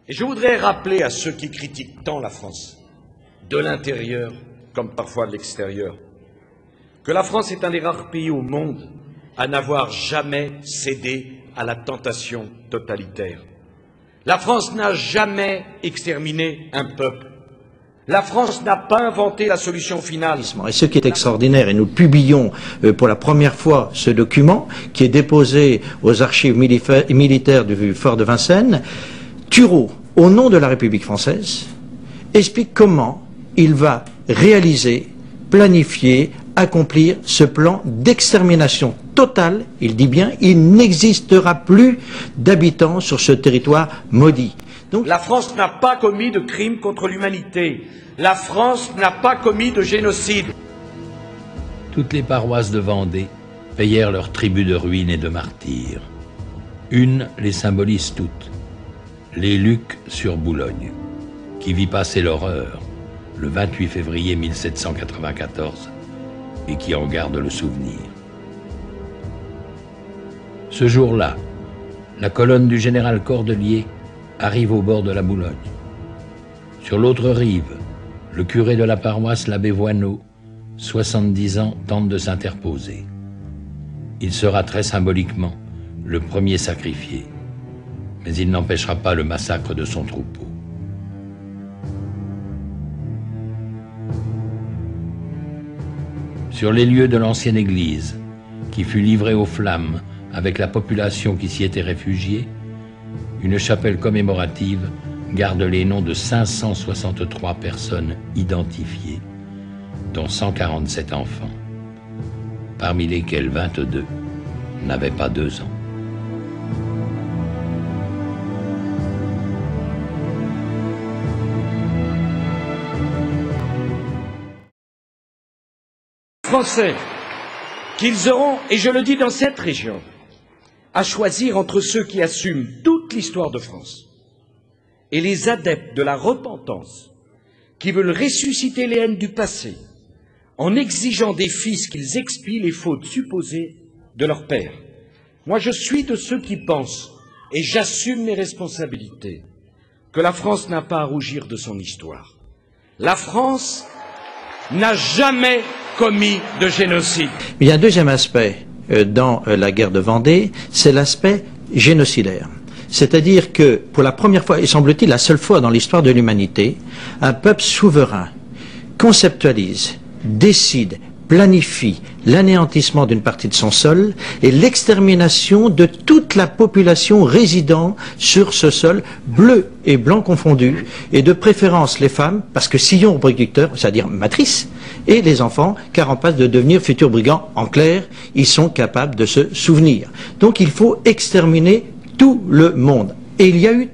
Et je voudrais rappeler à ceux qui critiquent tant la France, de l'intérieur comme parfois de l'extérieur, que la France est un des rares pays au monde à n'avoir jamais cédé à la tentation totalitaire. La France n'a jamais exterminé un peuple. La France n'a pas inventé la solution finale. Et ce qui est extraordinaire, et nous publions pour la première fois ce document qui est déposé aux archives militaires du fort de Vincennes, Turreau, au nom de la République française, explique comment il va réaliser, planifier, accomplir ce plan d'extermination totale. Il dit bien, il n'existera plus d'habitants sur ce territoire maudit. Donc, la France n'a pas commis de crime contre l'humanité. La France n'a pas commis de génocide. Toutes les paroisses de Vendée payèrent leur tribut de ruines et de martyrs. Une les symbolise toutes. Les Lucs sur Boulogne, qui vit passer l'horreur le 28 février 1794 et qui en garde le souvenir. Ce jour-là, la colonne du général Cordelier arrive au bord de la Boulogne. Sur l'autre rive, le curé de la paroisse, l'abbé Voineau, 70 ans, tente de s'interposer. Il sera très symboliquement le premier sacrifié, mais il n'empêchera pas le massacre de son troupeau. Sur les lieux de l'ancienne église, qui fut livrée aux flammes avec la population qui s'y était réfugiée, une chapelle commémorative garde les noms de 563 personnes identifiées, dont 147 enfants, parmi lesquels 22 n'avaient pas 2 ans. Français, qu'ils auront, et je le dis dans cette région, à choisir entre ceux qui assument toute l'histoire de France et les adeptes de la repentance qui veulent ressusciter les haines du passé en exigeant des fils qu'ils expient les fautes supposées de leur père. Moi, je suis de ceux qui pensent, et j'assume mes responsabilités, que la France n'a pas à rougir de son histoire. La France n'a jamais commis de génocide. Il y a un deuxième aspect dans la guerre de Vendée, c'est l'aspect génocidaire. C'est-à-dire que, pour la première fois, et semble-t-il la seule fois dans l'histoire de l'humanité, un peuple souverain conceptualise, décide, planifie l'anéantissement d'une partie de son sol et l'extermination de toute la population résidant sur ce sol, bleu et blanc confondus, et de préférence les femmes, parce que sillon reproducteur, c'est-à-dire matrice, et les enfants, car en passe de devenir futurs brigands. En clair, ils sont capables de se souvenir. Donc il faut exterminer tout le monde. Et il y a eu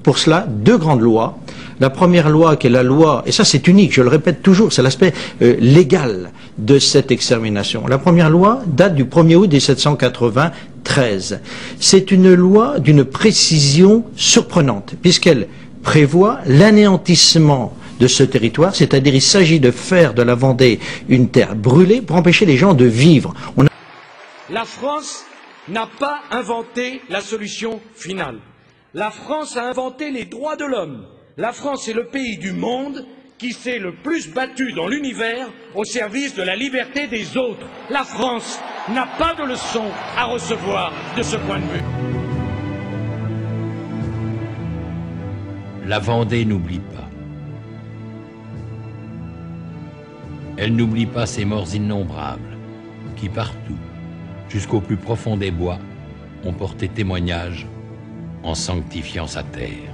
pour cela 2 grandes lois. La première loi, qui est la loi, et ça c'est unique, je le répète toujours, c'est l'aspect légal de cette extermination. La première loi date du 1er août 1793. C'est une loi d'une précision surprenante, puisqu'elle prévoit l'anéantissement de ce territoire, c'est-à-dire il s'agit de faire de la Vendée une terre brûlée pour empêcher les gens de vivre. La France n'a pas inventé la solution finale. La France a inventé les droits de l'homme. La France est le pays du monde qui s'est le plus battu dans l'univers au service de la liberté des autres. La France n'a pas de leçon à recevoir de ce point de vue. La Vendée n'oublie pas. Elle n'oublie pas ces morts innombrables qui partout, jusqu'au plus profond des bois, ont porté témoignage en sanctifiant sa terre.